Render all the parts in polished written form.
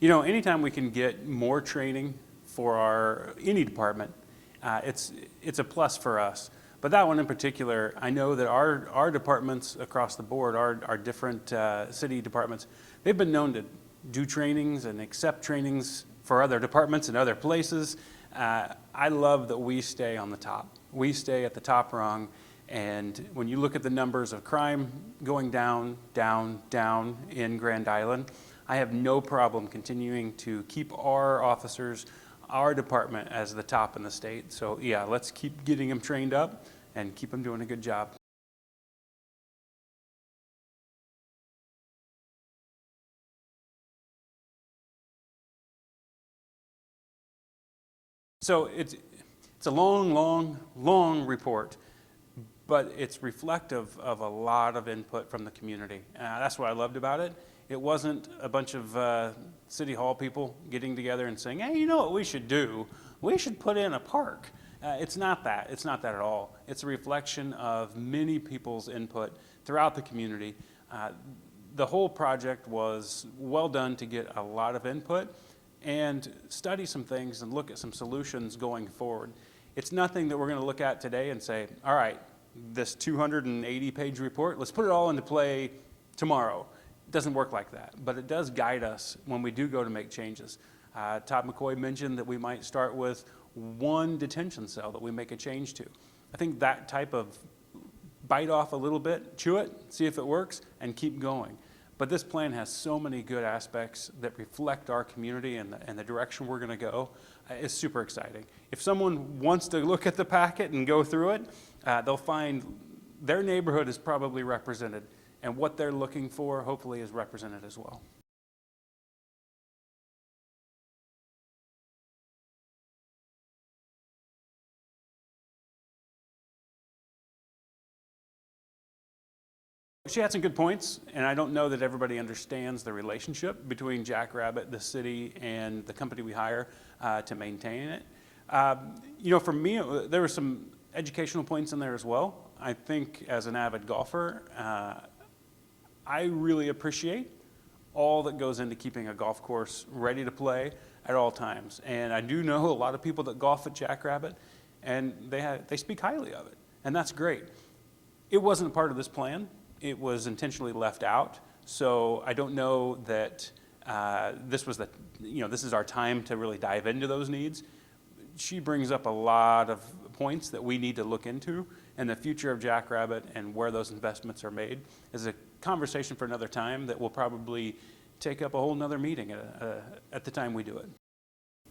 You know, anytime we can get more training for any department, it's a plus for us. But that one in particular, I know that our departments across the board, our different city departments, they've been known to do trainings and accept trainings for other departments and other places. I love that we stay on the top. We stay at the top rung. And when you look at the numbers of crime going down, down, down in Grand Island, I have no problem continuing to keep our officers, our department as the top in the state. So yeah, let's keep getting them trained up and keep them doing a good job. So it's a long report, but it's reflective of a lot of input from the community. That's what I loved about it. It wasn't a bunch of City Hall people getting together and saying, hey, you know what we should do? We should put in a park. It's not that. It's not that at all. It's a reflection of many people's input throughout the community. The whole project was well done to get a lot of input and study some things and look at some solutions going forward. It's nothing that we're going to look at today and say, all right, this 280-page report, let's put it all into play tomorrow. It doesn't work like that, but it does guide us when we do go to make changes. Todd McCoy mentioned that we might start with one detention cell that we make a change to. I think that type of bite off a little bit, chew it, see if it works, and keep going. But this plan has so many good aspects that reflect our community and the direction we're going to go. It's super exciting. If someone wants to look at the packet and go through it, they'll find their neighborhood is probably represented, and what they're looking for hopefully is represented as well. She had some good points, and I don't know that everybody understands the relationship between Jackrabbit, the city, and the company we hire to maintain it. You know, for me, there were some educational points in there as well. I think as an avid golfer, I really appreciate all that goes into keeping a golf course ready to play at all times. And I do know a lot of people that golf at Jackrabbit, and they speak highly of it, and that's great. It wasn't a part of this plan. It was intentionally left out. So I don't know that this is our time to really dive into those needs. She brings up a lot of points that we need to look into, and the future of Jackrabbit and where those investments are made is a conversation for another time that will probably take up a whole nother meeting at the time we do it.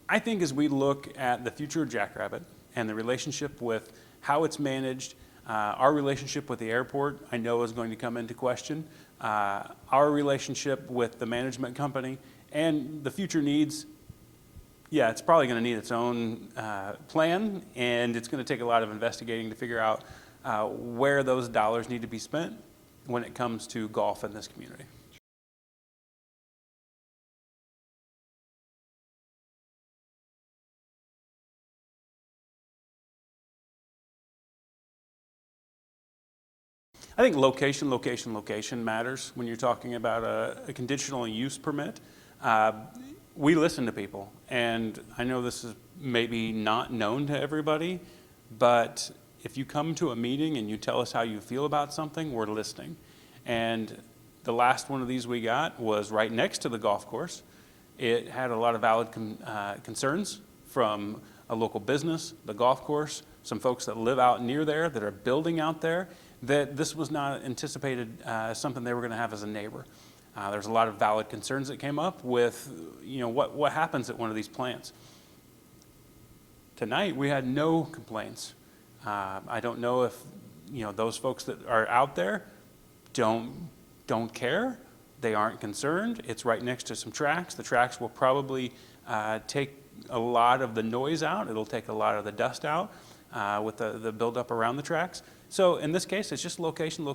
I think as we look at the future of Jackrabbit and the relationship with how it's managed, our relationship with the airport, I know, is going to come into question. Our relationship with the management company and the future needs, yeah, it's probably going to need its own plan, and it's going to take a lot of investigating to figure out where those dollars need to be spent when it comes to golf in this community. I think location matters when you're talking about a conditional use permit. We listen to people, and I know this is maybe not known to everybody, but if you come to a meeting and you tell us how you feel about something, we're listening. And the last one of these we got was right next to the golf course. It had a lot of valid concerns from a local business, the golf course, some folks that live out near there that are building out there, that this was not anticipated as something they were going to have as a neighbor. There's a lot of valid concerns that came up with, you know, what happens at one of these plants. Tonight we had no complaints. I don't know if, you know, those folks that are out there don't care. They aren't concerned. It's right next to some tracks. The tracks will probably take a lot of the noise out. It'll take a lot of the dust out with the buildup around the tracks. So in this case, it's just location,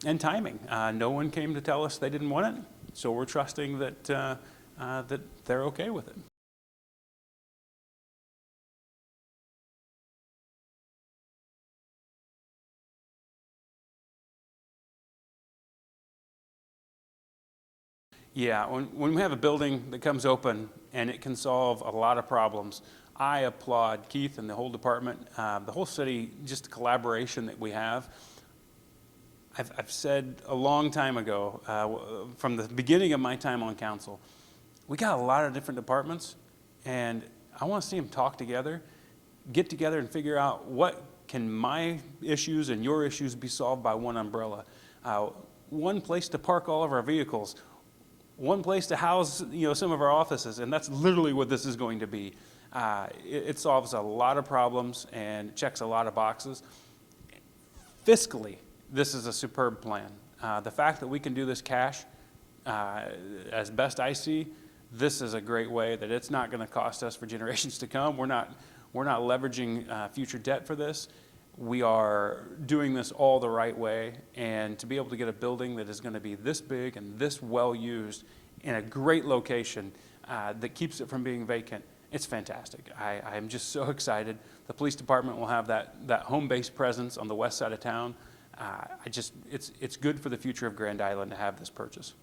and timing. No one came to tell us they didn't want it, so we're trusting that, that they're okay with it. Yeah, when we have a building that comes open and it can solve a lot of problems, I applaud Keith and the whole department, the whole city, just the collaboration that we have. I've said a long time ago, from the beginning of my time on council, we got a lot of different departments, and I want to see them talk together, get together and figure out what can my issues and your issues be solved by one umbrella. One place to park all of our vehicles, one place to house some of our offices, and that's literally what this is going to be. It solves a lot of problems and checks a lot of boxes. Fiscally, this is a superb plan. The fact that we can do this cash, as best I see, this is a great way that it's not going to cost us for generations to come. We're not leveraging future debt for this. We are doing this all the right way, and to be able to get a building that is going to be this big and this well used in a great location that keeps it from being vacant, it's fantastic. I am just so excited. The police department will have that home-based presence on the west side of town. It's good for the future of Grand Island to have this purchase.